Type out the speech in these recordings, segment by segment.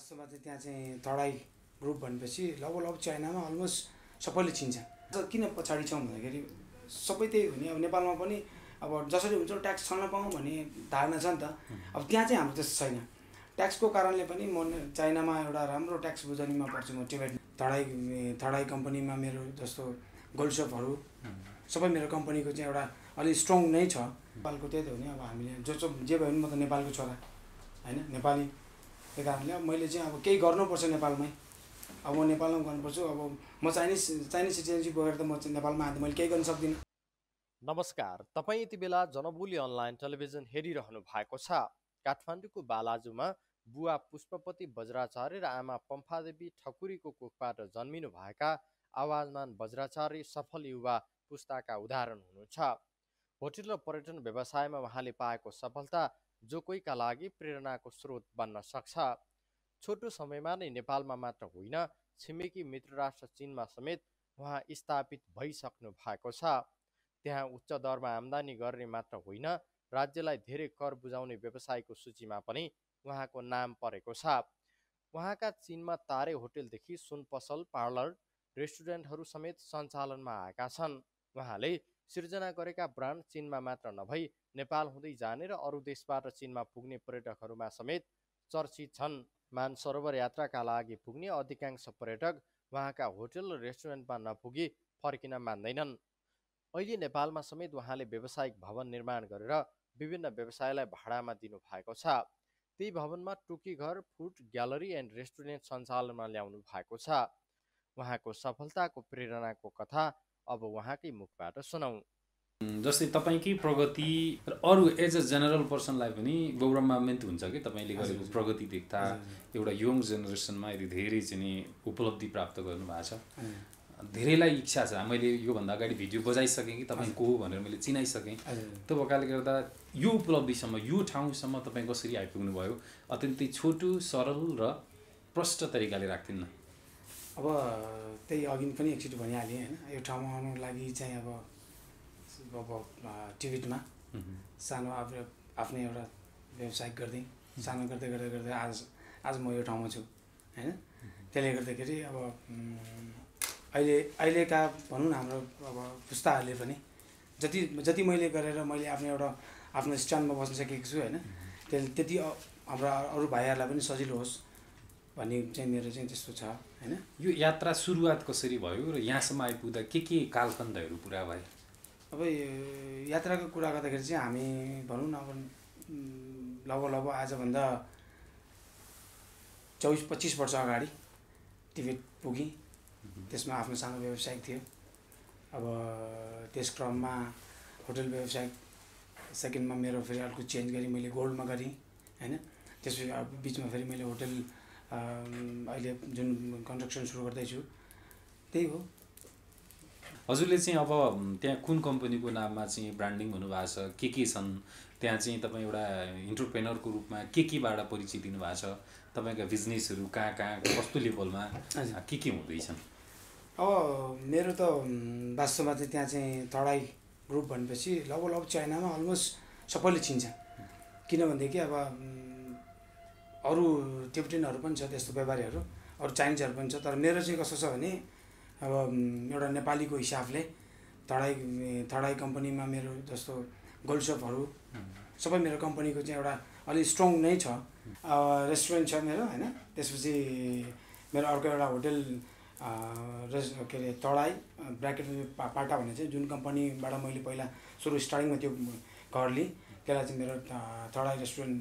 वास्तवमा चाहिँ त्यहाँ चाहिँ तराई ग्रुप भनेपछि लगभग चाइनामा अलमोस्ट सबैले चिन्छ। किन पछाडि छौँ भन्दाखेरि सबै त्यही हो नि। अब नेपालमा पनि अब जसरी हुन्छ ट्याक्स छल्न पाऊँ भन्ने धारणा छ नि त। अब त्यहाँ चाहिँ हाम्रो त्यस्तो छैन। ट्याक्सको कारणले पनि म चाइनामा एउटा राम्रो ट्याक्स बुझनीमा पर्छु। म टिबेट तराई कम्पनीमा मेरो जस्तो गोल्ड सपहरू सबै मेरो कम्पनीको चाहिँ एउटा अलि स्ट्रङ नै छ। नेपालको त्यही त हो नि। अब हामीले जे भयो भने म त नेपालको छोरा हैन, नेपाली। त्यही कारणले अब मैले चाहिँ अब केही गर्नुपर्छ नेपालमै। अब म नेपालमा गर्नुपर्छ। अब म चाइनिज सिटिजनसिप भएर त म नेपालमा आएर मैले केही गर्न सक्दिनँ। नमस्कार, तपाईँ यति बेला जनबोली अनलाइन टेलिभिजन हेरिरहनु भएको छ। काठमाडौँको बालाजुमा बुवा पुष्पपति बज्राचार्य र आमा पम्फादेवी ठकुरीको कोखबाट जन्मिनु भएका आवाजमान बज्राचार्य सफल युवा पुस्ताका उदाहरण हुनुहुन्छ। होटल र पर्यटन व्यवसायमा उहाँले पाएको सफलता जो कोहीका लागि प्रेरणाको स्रोत बन्न सक्छ। छोटो समयमा नै नेपालमा मात्र होइन, छिमेकी मित्र राष्ट्र चीनमा समेत उहाँ स्थापित भइसक्नु भएको छ। त्यहाँ उच्च दरमा आम्दानी गर्ने मात्र होइन, राज्यलाई धेरै कर बुझाउने व्यवसायको सूचीमा पनि उहाँको नाम परेको छ। उहाँका चीनमा तारे होटलदेखि सुन पसल, पार्लर, रेस्टुरेन्टहरू समेत सञ्चालनमा आएका छन्। उहाँले सिर्जना गरेका ब्रान्ड चीनमा मात्र नभई नेपाल हुँदै जाने र अरू देशबाट चीनमा पुग्ने पर्यटकहरूमा समेत चर्चित छन्। मानसरोवर यात्राका लागि पुग्ने अधिकांश पर्यटक उहाँका होटल र रेस्टुरेन्टमा नपुगी फर्किन मान्दैनन्। अहिले नेपालमा समेत उहाँले व्यावसायिक भवन निर्माण गरेर विभिन्न व्यवसायलाई भाडामा दिनु भएको छ। त्यही भवनमा टुकी घर, फुड ग्यालरी एन्ड रेस्टुरेन्ट सञ्चालनमा ल्याउनु भएको छ। उहाँको सफलताको प्रेरणाको कथा अब उहाँकै मुखबाट सुनौँ। जस्तै तपाईँकै प्रगति र अरू एज अ जेनरल पर्सनलाई पनि गौरवान्वित हुन्छ कि तपाईँले गरेको प्रगति देख्दा एउटा यङ जेनेरेसनमा यदि धेरै चाहिँ उपलब्धि प्राप्त गर्नुभएको छ। धेरैलाई इच्छा छ, मैले योभन्दा अगाडि भिडियो बजाइसकेँ कि तपाईँ को हो भनेर मैले चिनाइसकेँ। त्यो भएकाले गर्दा यो उपलब्धिसम्म, यो ठाउँसम्म तपाईँ कसरी आइपुग्नु भयो? अत्यन्तै छोटो, सरल र प्रष्ट तरिकाले राख्दिनँ। अब त्यही अघि पनि एकचोटि भनिहालेँ होइन। यो ठाउँमा आउनुको लागि चाहिँ अब टिबेटमा सानो आफ्नै एउटा व्यवसाय गर्दै सानो गर्दै आज म यो ठाउँमा छु होइन। त्यसले गर्दाखेरि अब अहिलेका भनौँ न हाम्रो अब पुस्ताहरूले पनि जति मैले गरेर मैले आफ्नो स्ट्यान्डमा बस्न सकेको छु होइन, त्यति हाम्रा अरू भाइहरूलाई पनि सजिलो होस् भन्ने चाहिँ मेरो चाहिँ त्यस्तो छ होइन। यो यात्रा सुरुवात कसरी भयो र यहाँसम्म आइपुग्दा के कालखण्डहरू पुरा भए? अब यात्राको कुरा गर्दाखेरि चाहिँ हामी भनौँ न अब लगभग आजभन्दा 24-25 वर्ष अगाडि टिबेट पुगेँ। त्यसमा आफ्नो सानो व्यवसाय थियो। अब त्यस क्रममा होटल व्यवसाय सेकेन्डमा मेरो फेरि अर्को चेन्ज गरेँ, मैले गोल्डमा गरेँ होइन। त्यसपछि बिचमा फेरि मैले होटल अहिले जुन कन्स्ट्रक्सन सुरु गर्दैछु त्यही हो। हजुरले चाहिँ अब त्यहाँ कुन कम्पनीको नाममा चाहिँ ब्रान्डिङ हुनुभएको छ, के छन् त्यहाँ चाहिँ तपाईँ एउटा इन्टरप्रेनरको रूपमा केबाट परिचय दिनुभएको छ? तपाईँका बिजनेसहरू कहाँ कस्तो लेभलमा के हुँदैछन्? अब मेरो त वास्तवमा चाहिँ त्यहाँ चाहिँ तराई ग्रुप भनेपछि लगभग चाइनामा अलमोस्ट सबैले चिन्छ। किनभनेदेखि अब अरू टिबेटनहरू पनि छ त्यस्तो व्यापारीहरू, अरू चाइनिजहरू पनि छ। तर मेरो चाहिँ कस्तो छ भने अब एउटा नेपालीको हिसाबले तराई कम्पनीमा मेरो जस्तो गोल्ड सपहरू सबै मेरो कम्पनीको चाहिँ एउटा अलि स्ट्रङ नै छ। रेस्टुरेन्ट छ मेरो होइन। त्यसपछि मेरो अर्को एउटा होटल के अरे तराई ब्राकेट पाटा भन्ने चाहिँ जुन कम्पनीबाट मैले पहिला सुरु स्टार्टिङमा त्यो घर लिएँ, त्यसलाई चाहिँ मेरो तराई रेस्टुरेन्ट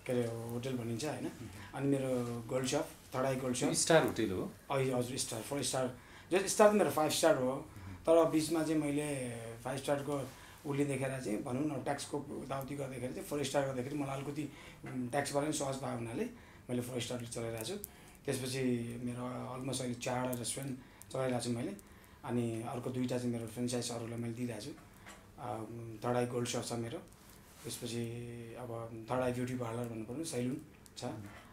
के अरे होटल भनिन्छ होइन। अनि मेरो गोल्ड सप तराई गोल्ड सप स्टार होटल हो। हजुर, स्टार 4 स्टार। जस स्टार त मेरो 5 स्टार हो। तर बिचमा चाहिँ मैले 5 स्टारको उसले देखेर चाहिँ भनौँ न ट्याक्सको उताउति गर्दाखेरि चाहिँ 4 स्टार गर्दाखेरि मलाई अलिकति ट्याक्सबाट पनि सहज भएको हुनाले मैले 4 स्टार चलाइरहेको छु। त्यसपछि मेरो अलमोस्ट अहिले 4 रेस्टुरेन्ट चलाइरहेको छु मैले। अनि अर्को 2टा चाहिँ मेरो फ्रेन्चाइज अरूलाई मैले दिइरहेको छु। तराई गोल्ड सप छ मेरो। त्यसपछि अब तराई ब्युटी पार्लर भन्नुपर्ने सैलुन छ।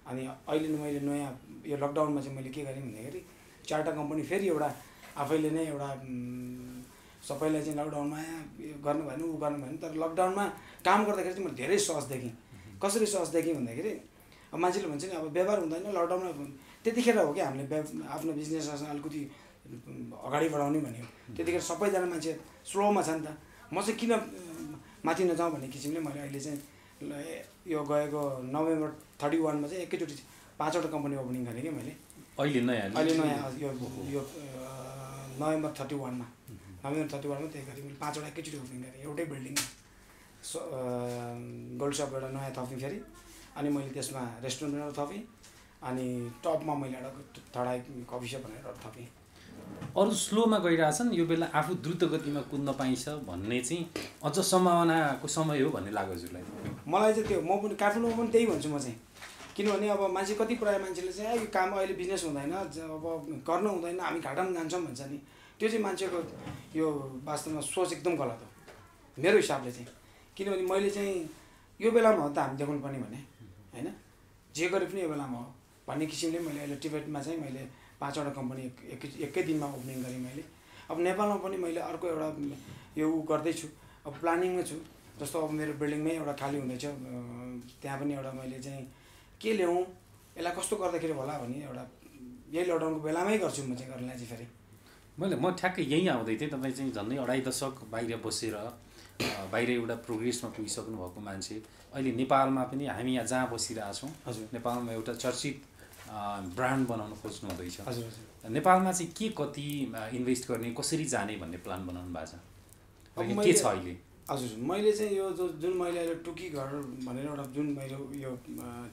अनि अहिले मैले नयाँ यो लकडाउनमा चाहिँ मैले के गरेँ भन्दाखेरि 4टा कम्पनी फेरि एउटा आफैले नै एउटा सबैलाई चाहिँ लकडाउनमा गर्नु भएन ऊ गर्नु भएन। तर लकडाउनमा काम गर्दाखेरि चाहिँ मैले धेरै सहज देखेँ। कसरी सहज देखेँ भन्दाखेरि अब मान्छेले भन्छ नि अब व्यवहार हुँदैन लकडाउनमा त्यतिखेर हो कि हामीले आफ्नो बिजनेस अलिकति अगाडि बढाउने भन्यो त्यतिखेर सबैजना मान्छे स्लोमा छ नि त म चाहिँ किन माथि नजाउँ भन्ने किसिमले मैले अहिले चाहिँ यो गएको नोभेम्बर 31 चाहिँ एकैचोटि 5वटा कम्पनी ओपनिङ गरेँ कि मैले अहिले नयाँ यो नोभेम्बर 31 त्यही गरेँ मैले 5वटा एकैचोटि ओपनिङ गरेँ एउटै बिल्डिङमा गोल्ड सप एउटा नयाँ थपेँ फेरि अनि मैले त्यसमा रेस्टुरेन्ट एउटा थपेँ अनि टपमा मैले एउटा थडाई कफी सप भनेर एउटा थपेँ। अरू स्लोमा गइरहेछन् यो बेला आफू द्रुत गतिमा कुद्न पाइन्छ भन्ने चाहिँ अझ सम्भावनाको समय हो भन्ने लाग्यो हजुरलाई? मलाई चाहिँ त्यो म पनि काठमाडौँमा पनि त्यही भन्छु म चाहिँ किनभने अब मान्छे कति प्रायः मान्छेले चाहिँ यो काम अहिले बिजनेस हुँदैन अब गर्न हुँदैन हामी घाटामा जान्छौँ भन्छ नि त्यो चाहिँ मान्छेको यो वास्तवमा सोच एकदम गलत हो मेरो हिसाबले चाहिँ किनभने मैले चाहिँ यो बेलामा हो त हामी देखाउनु पर्ने भने होइन जे गरे पनि यो बेलामा हो भन्ने किसिमले मैले अहिले टिबेटमा चाहिँ मैले 5वटा कम्पनी एकै दिनमा ओपनिङ गरेँ मैले। अब नेपालमा पनि मैले अर्को एउटा यो गर्दैछु अब प्लानिङमा छु जस्तो अब मेरो बिल्डिङमै एउटा खाली हुँदैछ त्यहाँ पनि एउटा मैले चाहिँ के ल्याउँ यसलाई कस्तो गर्दाखेरि होला भन्ने एउटा यही लकडाउनको बेलामै गर्छु म चाहिँ गर्नलाई चाहिँ फेरि म ठ्याक्कै यहीँ आउँदै थिएँ। तपाईँ चाहिँ झन्डै 2.5 दशक बाहिर बसेर बाहिर एउटा प्रोग्रेसमा पुगिसक्नु भएको मान्छे अहिले नेपालमा पनि हामी यहाँ जहाँ बसिरहेछौँ नेपालमा एउटा चर्चित ब्रान्ड बनाउन खोज्नु हुँदैछ। नेपालमा चाहिँ के कति इन्भेस्ट गर्ने कसरी जाने भन्ने प्लान बनाउनु भएको छ के छ अहिले? हजुर मैले चाहिँ यो जुन मैले अहिले टुकी घर भनेर एउटा जुन मेरो यो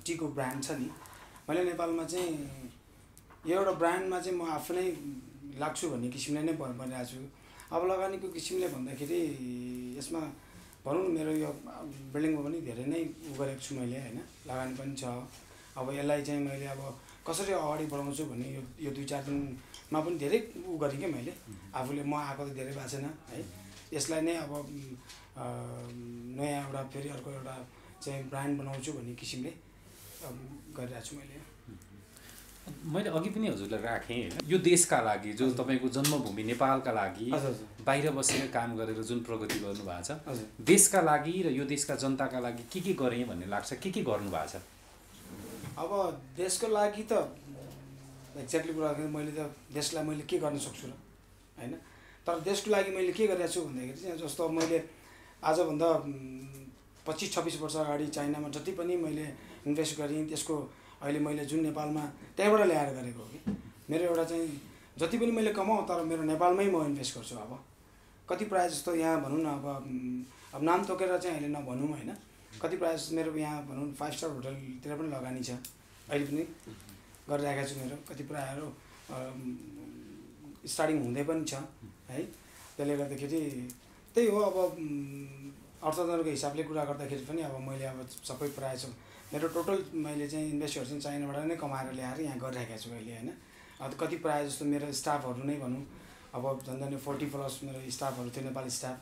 टीको ब्रान्ड छ नि मैले नेपालमा चाहिँ यो एउटा ब्रान्डमा चाहिँ म आफै नै लाग्छु भन्ने किसिमले नै भनिरहेको छु। अब लगानीको किसिमले भन्दाखेरि यसमा भनौँ न मेरो यो बिल्डिङमा पनि धेरै नै गरेको छु मैले होइन लगानी पनि छ। अब यसलाई चाहिँ मैले अब कसरी अगाडि बढाउँछु भन्ने यो 2-4 दिनमा पनि धेरै गरेँ क्या मैले आफूले म आएको त धेरै भएको छैन है यसलाई नै अब नयाँ एउटा फेरि अर्को एउटा चाहिँ ब्रान्ड बनाउँछु भन्ने किसिमले गरिरहेको छु मैले अघि पनि हजुरलाई राखेँ यो देशका लागि जो तपाईँको जन्मभूमि नेपालका लागि बाहिर बसेर काम गरेर जुन प्रगति गर्नुभएको छ देशका लागि र यो देशका जनताका लागि के गरेँ भन्ने लाग्छ के गर्नु भएको छ? अब देशको लागि त एक्ज्याक्टली कुरा गर्दा मैले त देशलाई मैले के गर्न सक्छु र होइन तर देशको लागि मैले के गरिरहेको छु भन्दाखेरि चाहिँ जस्तो मैले आजभन्दा 25-26 वर्ष अगाडि चाइनामा जति पनि मैले इन्भेस्ट गरेँ त्यसको अहिले मैले जुन नेपालमा त्यहीँबाट ल्याएर गरेको हो कि मेरो एउटा चाहिँ जति पनि मैले कमाउँ तर मेरो नेपालमै म इन्भेस्ट गर्छु। अब कति प्रायः जस्तो यहाँ भनौँ न अब नाम तोकेर चाहिँ अहिले नभनौँ होइन कति प्रायः जस्तो मेरो यहाँ भनौँ 5 स्टार होटलतिर पनि लगानी छ अहिले पनि गरिरहेको छु। मेरो कति प्रायःहरू स्टार्टिङ हुँदै पनि छ है त्यसले गर्दाखेरि त्यही हो। अब अर्थतन्त्रको हिसाबले कुरा गर्दाखेरि पनि अब मैले अब सबै प्रायः मेरो टोटल मैले चाहिँ इन्भेस्टहरू चाहिँ चाइनाबाट नै कमाएर ल्याएर यहाँ गरिरहेको छु अहिले होइन। अब कति प्रायः जस्तो मेरो स्टाफहरू नै भनौँ अब झन्डै 40+ मेरो स्टाफहरू थियो नेपाली स्टाफ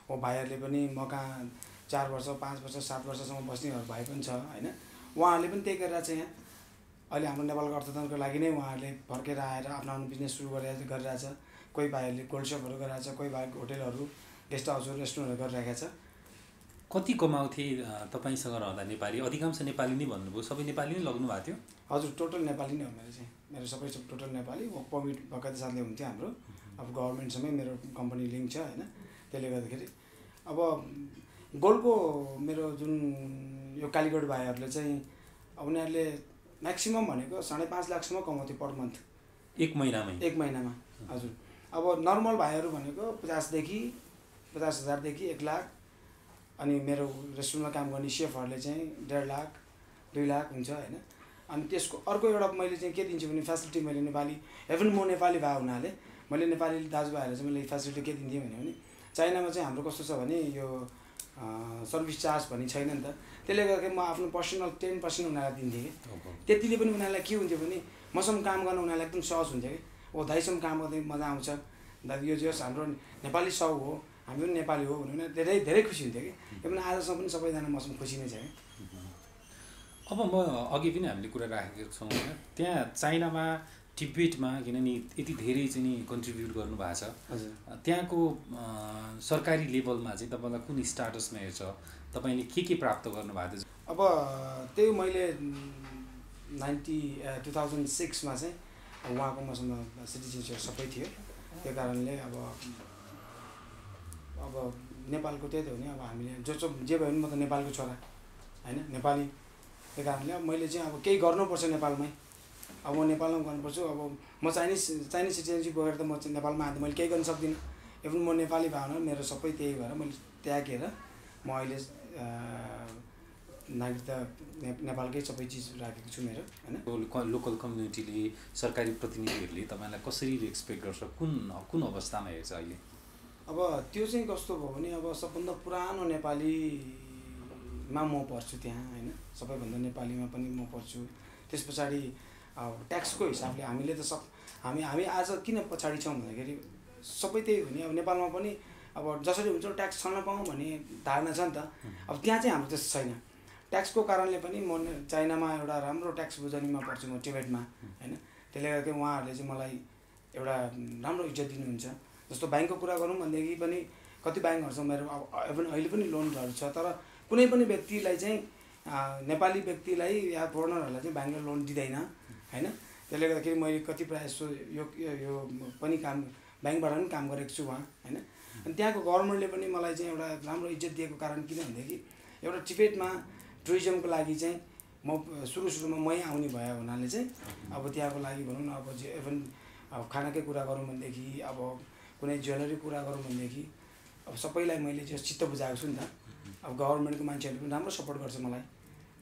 हो भाइहरूले पनि म कहाँ 4 वर्ष 5 वर्ष 7 वर्षसम्म बस्नेहरू भाइ पनि छ होइन उहाँहरूले पनि त्यही गरिरहेको छ यहाँ अहिले हाम्रो नेपालको अर्थतन्त्रको लागि नै उहाँहरूले फर्केर आएर आफ्नो बिजनेस सुरु गरिरहेछ। कोही भाइहरूले गोल्ड सपहरू गरिरहेछ कोही भाइ होटेलहरू गेस्ट हाउसहरू रेस्टुरेन्टहरू गरिरहेको छ। कति कमाउँथे तपाईँसँग रहँदा नेपाली? अधिकांश नेपाली नै भन्नुभयो सबै नेपाली नै लग्नु भएको थियो? हजुर टोटल नेपाली नै हो मेरो सबै टोटल नेपाली पर्मिट बकायदा साथले हुन्थ्यो हाम्रो अब गभर्मेन्टसँगै मेरो कम्पनी लिङ्क छ होइन त्यसले गर्दाखेरि अब गोल्डको मेरो जुन यो कालीगढ भाइहरूले चाहिँ अब उनीहरूले म्याक्सिमम भनेको 5.5 लाखसम्म कमाउँथ्यो पर मन्थ एक महिनामा हजुर। अब नर्मल भाइहरू भनेको 50,000देखि 1 लाख अनि मेरो रेस्टुरेन्टमा काम गर्ने सेफहरूले चाहिँ 1.5 लाख 2 लाख हुन्छ होइन। अनि त्यसको अर्को एउटा मैले चाहिँ के दिन्छु भने फेसिलिटी मैले नेपाली इभन म नेपाली भए हुनाले मैले नेपाली दाजुभाइहरूलाई चाहिँ मैले फेसिलिटी के दिन्थेँ भने चाइनामा चाहिँ हाम्रो कस्तो छ भने यो सर्भिस चार्ज भन्ने छैन नि त त्यसले गर्दाखेरि म आफ्नो पर्सनल 10% उनीहरूलाई दिन्थेँ कि त्यतिले पनि उनीहरूलाई के हुन्थ्यो भने मसँग काम गर्न उनीहरूलाई एकदम सहज हुन्थ्यो कि ओ दाइसँग काम गर्दै मजा आउँछ दाजु यो जस हाम्रो नेपाली साउ हो हामी पनि नेपाली हो भने धेरै धेरै खुसी हुन्थ्यो कि यो पनि आजसम्म पनि सबैजना मसँग खुसी नै छ कि। अब म अघि पनि हामीले कुरा राखेको छौँ होइन त्यहाँ चाइनामा टिबेटमा किनभने यति धेरै चाहिँ नि कन्ट्रिब्युट गर्नुभएको छ त्यहाँको सरकारी लेभलमा चाहिँ तपाईँलाई कुन स्टाटसमा हेर्छ तपाईँले के प्राप्त गर्नुभएको थियो? अब त्यही मैले 2006मा चाहिँ उहाँको मसँग सिटिजनसिप सबै थियो। त्यो कारणले अब नेपालको त्यही त हो नि, अब हामीले जे भए पनि म त नेपालको छोरा होइन, नेपाली। त्यही कारणले अब मैले चाहिँ अब केही गर्नुपर्छ नेपालमै। अब म नेपालमा गर्नुपर्छ। अब म चाइनिज सिटिजनसिप बोकेर त म नेपालमा आएको मैले केही गर्न सक्दिनँ। इभन म नेपाली भावना मेरो सबै त्यही भएर मैले त्यागेर म अहिले नागरिकता नेपालकै सबै चिज राखेको छु मेरो होइन। लोकल कम्युनिटीले, सरकारी प्रतिनिधिहरूले तपाईँलाई कसरी रेस्पेक्ट गर्छ, कुन अवस्थामा हेर्छ अहिले? अब त्यो चाहिँ कस्तो भयो भने अब सबभन्दा पुरानो नेपालीमा म पर्छु त्यहाँ होइन, सबैभन्दा नेपालीमा पनि म पर्छु। त्यस पछाडि अब ट्याक्सको हिसाबले हामीले त हामी आज किन पछाडि छौँ भन्दाखेरि सबै त्यही हो नि। अब नेपालमा पनि अब जसरी हुन्छ ट्याक्स छल्न पाऊँ भन्ने धारणा छ नि त। अब त्यहाँ चाहिँ हाम्रो त्यस्तो छैन। ट्याक्सको कारणले पनि म चाइनामा एउटा राम्रो ट्याक्स बुझाउनेमा पर्छु, म टिबेटमा होइन। त्यसले गर्दा उहाँहरूले चाहिँ मलाई एउटा राम्रो इज्जत दिनुहुन्छ। जस्तो ब्याङ्कको कुरा गरौँ भनेदेखि पनि कति ब्याङ्कहरूसँग मेरो अब अहिले पनि लोनहरू छ, तर कुनै पनि व्यक्तिलाई चाहिँ नेपाली व्यक्तिलाई या फोरेनरहरूलाई चाहिँ ब्याङ्कले लोन दिँदैन होइन। त्यसले गर्दाखेरि मैले कति प्रायः यसो यो पनि काम ब्याङ्कबाट पनि काम गरेको छु वहाँ होइन। अनि त्यहाँको गभर्मेन्टले पनि मलाई चाहिँ एउटा राम्रो इज्जत दिएको कारण किन भनेदेखि एउटा टिबेटमा टुरिज्मको लागि चाहिँ म सुरुमा मै आउने भयो हुनाले चाहिँ अब त्यहाँको लागि भनौँ न, अब इभन अब खानाकै कुरा गरौँ भनेदेखि, अब कुनै ज्वेलरी कुरा गरौँ भनेदेखि अब सबैलाई मैले चाहिँ चित्त बुझाएको छु नि त। अब गभर्मेन्टको मान्छेहरूले पनि राम्रो सपोर्ट गर्छ मलाई,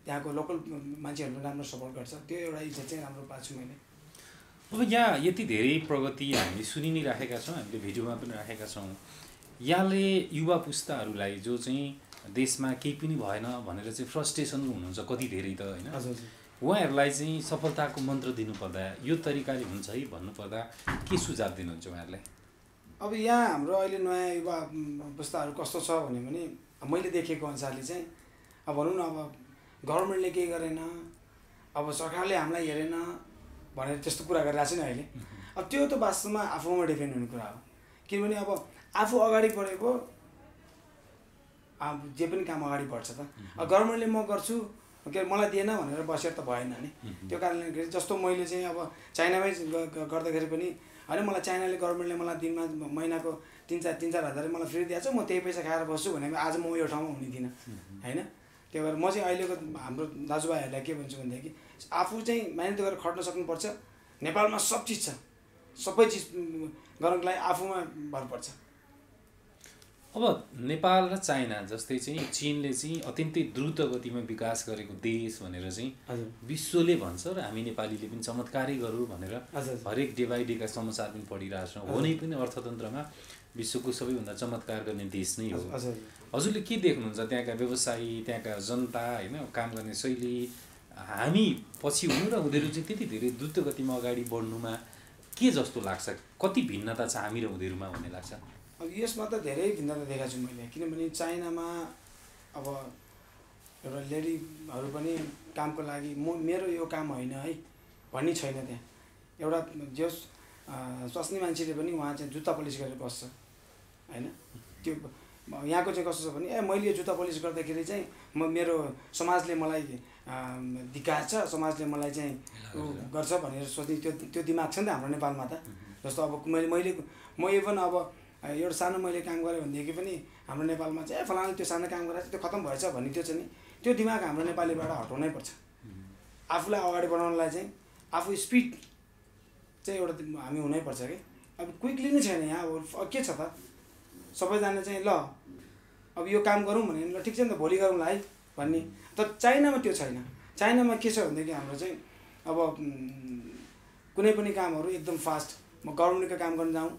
त्यहाँको लोकल मान्छेहरूले पनि राम्रो सपोर्ट गर्छ। त्यो एउटा इज्जत चाहिँ राम्रो पाएको छु मैले। अब यहाँ यति धेरै प्रगति हामीले सुनि नै राखेका छौँ, हामीले भिडियोमा पनि राखेका छौँ। यहाँले युवा पुस्ताहरूलाई जो चाहिँ देशमा केही पनि भएन भनेर चाहिँ फ्रस्ट्रेसन हुनुहुन्छ कति धेरै त होइन, उहाँहरूलाई चाहिँ सफलताको मन्त्र दिनुपर्दा यो तरिकाले हुन्छ है भन्नुपर्दा के सुझाव दिनुहुन्छ उहाँहरूलाई? अब यहाँ हाम्रो अहिले नयाँ युवा पुस्ताहरू कस्तो छ भने मैले देखेको अनुसारले चाहिँ अब भनौँ न, अब गभर्मेन्टले केही गरेन, अब सरकारले हामीलाई हेरेन भनेर त्यस्तो कुरा गरिरहेको छ नि अहिले। अब त्यो त वास्तवमा आफूमा डिपेन्ड हुने कुरा हो। किनभने अब आफू अगाडि बढेको अब जे पनि काम अगाडि बढ्छ त। अब गभर्मेन्टले म गर्छु के मलाई दिएन भनेर बसेर त भएन नि। त्यो कारणले जस्तो मैले चाहिँ अब चाइनामै गर्दाखेरि पनि होइन, मलाई चाइनाले गभर्मेन्टले मलाई दिनमा महिनाको 3-4 हजार मलाई फ्री दिएको छ, म त्यही पैसा खाएर बस्छु भने आज म यो ठाउँमा हुने थिइनँ होइन। त्यही भएर म चाहिँ अहिलेको हाम्रो दाजुभाइहरूलाई के भन्छु भनेदेखि आफू चाहिँ मेहनत गरेर खट्न सक्नुपर्छ। नेपालमा सब चिज छ, सबै चिज गर्नको लागि आफूमा भर पर्छ। अब नेपाल र चाइना जस्तै चाहिँ चीनले चाहिँ अत्यन्तै द्रुत गतिमा विकास गरेको देश भनेर चाहिँ विश्वले भन्छ र हामी नेपालीले पनि चमत्कारै गरौँ भनेर हरेक डे बाई डेका समाचार पनि पढिरहेछौँ। हो नै पनि अर्थतन्त्रमा विश्वको सबैभन्दा चमत्कार गर्ने देश नै हो। हजुरले के देख्नुहुन्छ त्यहाँका व्यवसायी, त्यहाँका जनता होइन, काम गर्ने शैली, हामी पछि हुनु र उनीहरू चाहिँ त्यति धेरै द्रुत गतिमा अगाडि बढ्नुमा के जस्तो लाग्छ? कति भिन्नता छ हामी र उनीहरूमा भन्ने लाग्छ? अब यसमा त धेरै भिन्नता देखाएको छु मैले। किनभने चाइनामा अब एउटा लेडीहरू पनि कामको लागि मेरो यो काम होइन है भन्ने छैन। त्यहाँ एउटा जो स्वास्नी मान्छेले पनि उहाँ चाहिँ जुत्ता पलिस गरेर बस्छ होइन। त्यो यहाँको चाहिँ कस्तो छ भने मैले यो जुत्ता पलिस गर्दाखेरि चाहिँ मेरो समाजले मलाई धिक्कार्छ, समाजले मलाई चाहिँ गर्छ भनेर सोच्ने त्यो दिमाग छ नि त हाम्रो नेपालमा त। जस्तो अब म इभन अब एउटा सानो मैले काम गरेँ भनेदेखि पनि हाम्रो नेपालमा चाहिँ फलाना त्यो सानो काम गरेर त्यो खत्तम भएछ भन्ने त्यो चाहिँ नि त्यो दिमाग हाम्रो नेपालीबाट हटाउनै पर्छ। आफूलाई अगाडि बढाउनलाई चाहिँ आफू स्पिड चाहिँ एउटा हामी हुनैपर्छ कि। अब क्विकली नै छैन यहाँ। अब के छ त, सबैजना चाहिँ ल अब यो काम गरौँ भने ल ठिक छ नि त भोलि गरौँला है भन्ने। तर चाइनामा त्यो छैन। चाइनामा के छ भनेदेखि हाम्रो चाहिँ अब कुनै पनि कामहरू एकदम फास्ट, म गभर्मेन्टको काम गर्न जाउँ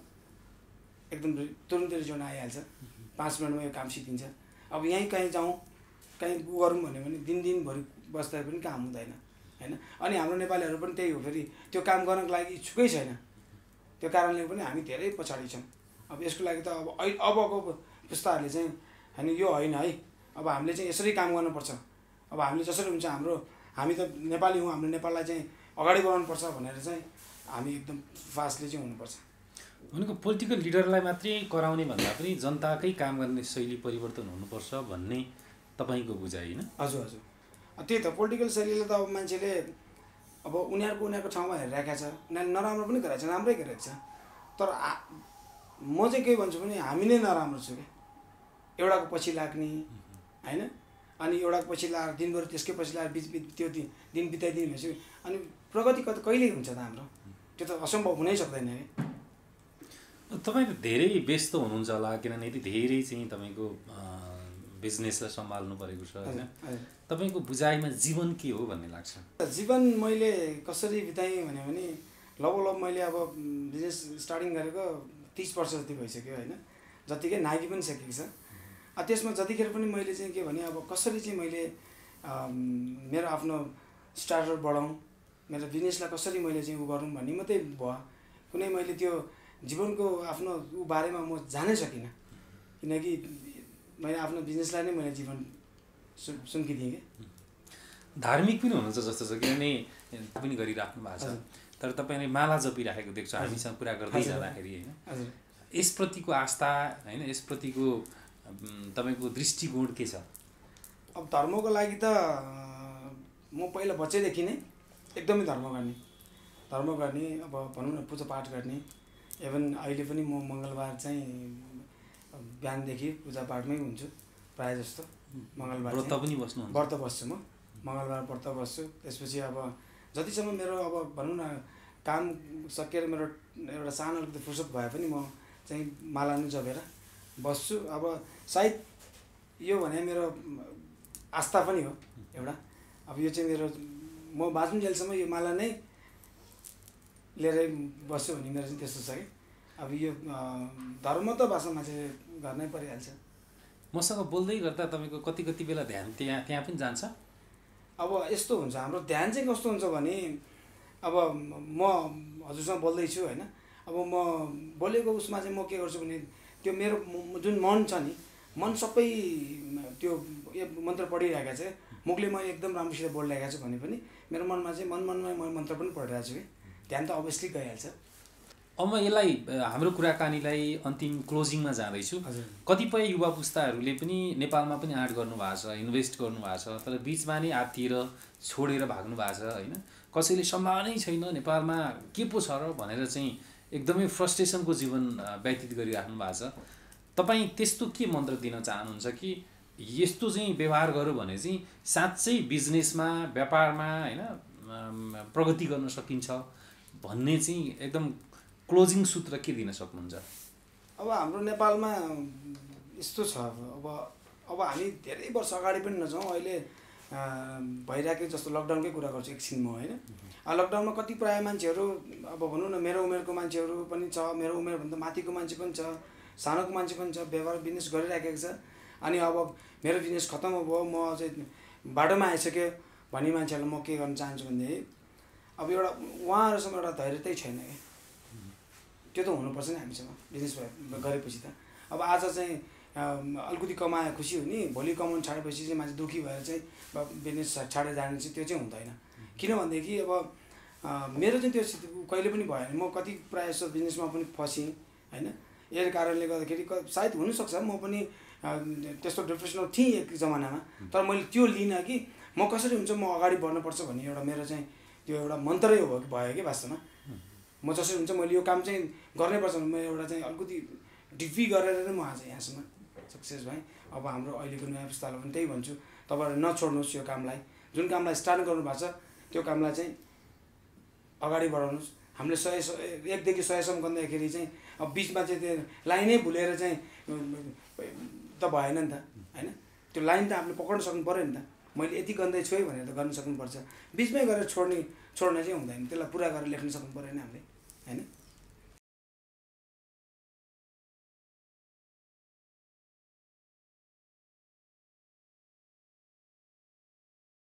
एकदम तुरुन्तै रिजल्ट आइहाल्छ, 5 मिनटमा यो काम सिकिन्छ। अब यहीँ कहीँ जाउँ कहीँ गरौँ भन्यो भने दिनभरि बस्दा पनि काम हुँदैन होइन। अनि हाम्रो नेपालीहरू पनि त्यही हो, फेरि त्यो काम गर्नको लागि इच्छुकै छैन। त्यो कारणले पनि हामी धेरै पछाडि छौँ। अब यसको लागि त अबको पुस्ताहरूले चाहिँ होइन यो होइन है, अब हामीले चाहिँ यसरी काम गर्नुपर्छ। अब हामीले जसरी हुन्छ हामी त नेपाली हौँ, हाम्रो नेपाललाई चाहिँ अगाडि बढाउनुपर्छ भनेर चाहिँ हामी एकदम फास्टली चाहिँ हुनुपर्छ। भनेको पोलिटिकल लिडरलाई मात्रै कराउने भन्दा पनि जनताकै काम गर्ने शैली परिवर्तन हुनुपर्छ भन्ने तपाईँको बुझाइ होइन? हजुर। त्यही त पोलिटिकल शैलीले त अब मान्छेले अब उनीहरूको ठाउँमा हेरिरहेको छ, उनीहरूले नराम्रो पनि गरेको छ, राम्रै गरेको छ। तर म चाहिँ के भन्छु भने हामी नै नराम्रो छु क्या, एउटाको पछि लाग्ने होइन, अनि एउटाको पछि लगाएर दिनभरि त्यसकै पछि लगाएर त्यो दिन बिताइदिने भएपछि अनि प्रगति कहिले हुन्छ त हाम्रो? त्यो त असम्भव हुनै सक्दैन है। तपाईँ त धेरै व्यस्त हुनुहुन्छ होला, किनभने यति धेरै चाहिँ तपाईँको बिजनेसलाई सम्हाल्नु परेको छ होइन। तपाईँको बुझाइमा जीवन के हो भन्ने लाग्छ? जीवन मैले कसरी बिताएँ भने लगभग मैले अब बिजनेस स्टार्टिङ गरेको 30 वर्ष जति भइसक्यो होइन, जतिकै नागी पनि सकेको छ। त्यसमा जतिखेर पनि मैले चाहिँ के भने अब कसरी चाहिँ मैले मेरो आफ्नो स्टार्टर बढाउँ, मेरो बिजनेसलाई कसरी मैले चाहिँ गरौँ भन्ने मात्रै भयो। कुनै मैले त्यो जीवनको आफ्नो बारेमा म जानै सकिनँ, किनकि मैले आफ्नो बिजनेसलाई नै मैले जीवन सुम्किदिएँ कि। धार्मिक पनि हुनुहुन्छ जस्तो छ, किनभने पनि गरिराख्नु भएको छ, तर तपाईँले माला जपिराखेको देख्छु हामीसँग कुरा गर्दै जाँदाखेरि होइन। यसप्रतिको आस्था होइन, यसप्रतिको तपाईँको दृष्टिकोण के छ? अब धर्मको लागि त म पहिला बच्चैदेखि नै एकदमै धर्म गर्ने अब भनौँ न पूजापाठ गर्ने। इभन अहिले पनि म मङ्गलबार चाहिँ बिहानदेखि पूजापाठमै हुन्छु प्रायः जस्तो। मङ्गलबार व्रत पनि बस्नुहुन्छ? व्रत बस्छु म, मङ्गलबार व्रत बस्छु। त्यसपछि अब जतिसम्म मेरो अब भनौँ न काम सकेर मेरो एउटा सानो अलिकति फुर्सद भए पनि म चाहिँ माला नै जपेर बस्छु। अब सायद यो भने मेरो आस्था पनि हो एउटा। अब यो चाहिँ मेरो म बाँच्नुन्जेलसम्म यो माला नै लिएरै बस्छु भन्ने मेरो चाहिँ त्यस्तो छ कि। अब यो धर्म त वास्तवमा मान्छे गर्नै परिहाल्छ। मसँग बोल्दै गर्दा तपाईँको कति बेला ध्यान त्यहाँ पनि जान्छ? अब यस्तो हुन्छ, हाम्रो ध्यान चाहिँ कस्तो हुन्छ भने अब म हजुरसँग बोल्दैछु होइन, अब म बोलेको उसमा चाहिँ म के गर्छु भने त्यो मेरो जुन मन छ नि, मन सबै त्यो मन्त्र पढिरहेको छ, मुखले म एकदम राम्रोसित बोलिरहेको छु भने पनि मेरो मनमा चाहिँ मनमै म मन्त्र पनि पढिरहेको छु कि, ध्यान त अभियसली गइहाल्छ। अब म यसलाई हाम्रो कुराकानीलाई अन्तिम क्लोजिङमा जाँदैछु। कतिपय युवा पुस्ताहरूले पनि नेपालमा पनि आर्ट गर्नुभएको छ, इन्भेस्ट गर्नुभएको छ, तर बिचमा नै आत्तिएर छोडेर भाग्नु भएको छ होइन। कसैले सम्भावनै छैन नेपालमा के पो छ र भनेर चाहिँ एकदमै फ्रस्ट्रेसनको जीवन व्यतीत गरिराख्नु भएको छ। तपाईँ त्यस्तो के मन्त्र दिन चाहनुहुन्छ कि यस्तो चाहिँ व्यवहार गर्यो भने चाहिँ साँच्चै बिजनेसमा व्यापारमा होइन प्रगति गर्न सकिन्छ भन्ने चाहिँ एकदम क्लोजिङ सूत्र के दिन सक्नुहुन्छ? अब हाम्रो नेपालमा यस्तो छ, अब हामी धेरै वर्ष अगाडि पनि नजाउँ, अहिले भइरहेको जस्तो लकडाउनकै कुरा गर्छु एकछिन म होइन। लकडाउनमा कति प्रायः मान्छेहरू अब भनौँ न मेरो उमेरको मान्छेहरू पनि छ, मेरो उमेरभन्दा माथिको मान्छे पनि छ, सानोको मान्छे पनि छ, व्यापार बिजनेस गरिराखेको छ। अनि अब मेरो बिजनेस खतम भयो, म चाहिँ बाटोमा आइसक्यो भन्ने मान्छेहरूलाई म के गर्न चाहन्छु भनेदेखि अब एउटा उहाँहरूसँग एउटा धैर्यतै छैन क्या। त्यो त हुनुपर्छ नि हामीसँग बिजनेस गरेपछि त। अब आज चाहिँ अलिकति कमाए खुसी हुने, भोलि कमाउनु छाडेपछि चाहिँ मान्छे दुःखी भएर चाहिँ बिजनेस छाडेर जाने चाहिँ त्यो चाहिँ हुँदैन। किनभनेदेखि अब मेरो चाहिँ त्यो कहिले पनि भएन, म कति प्रायः जस्तो बिजनेसमा पनि फसेँ होइन। यही कारणले गर्दाखेरि सायद हुनसक्छ म पनि त्यस्तो डिप्रेसनमा थिएँ एक जमानामा, तर मैले त्यो लिइनँ कि म कसरी हुन्छ म अगाडि बढ्नुपर्छ भन्ने एउटा मेरो चाहिँ त्यो एउटा मन्त्रै भयो कि वास्तवमा। म जसरी हुन्छ मैले यो काम चाहिँ गर्नैपर्छ भने म एउटा चाहिँ अलिकति डिग्री गरेर नै म आज यहाँसम्म सक्सेस भएँ। अब हाम्रो अहिलेको नयाँ पुस्तालाई पनि त्यही भन्छु, तपाईँहरू नछोड्नुहोस् यो कामलाई, जुन कामलाई स्टार्ट गर्नुभएको छ त्यो कामलाई चाहिँ अगाडि बढाउनुहोस्। हामीले 100 देखि 100सम्म गर्दाखेरि चाहिँ अब बिचमा चाहिँ त्यो लाइनै भुलेर चाहिँ त भएन नि त होइन। त्यो लाइन त हामीले पक्र्न सक्नु पऱ्यो नि त, मैले यति गर्दैछु है भनेर त गर्न सक्नुपर्छ। बिचमै गरेर छोड्ने चाहिँ हुँदैन, त्यसलाई पुरा गरेर लेख्न सक्नु पऱ्यो नि हामीले होइन।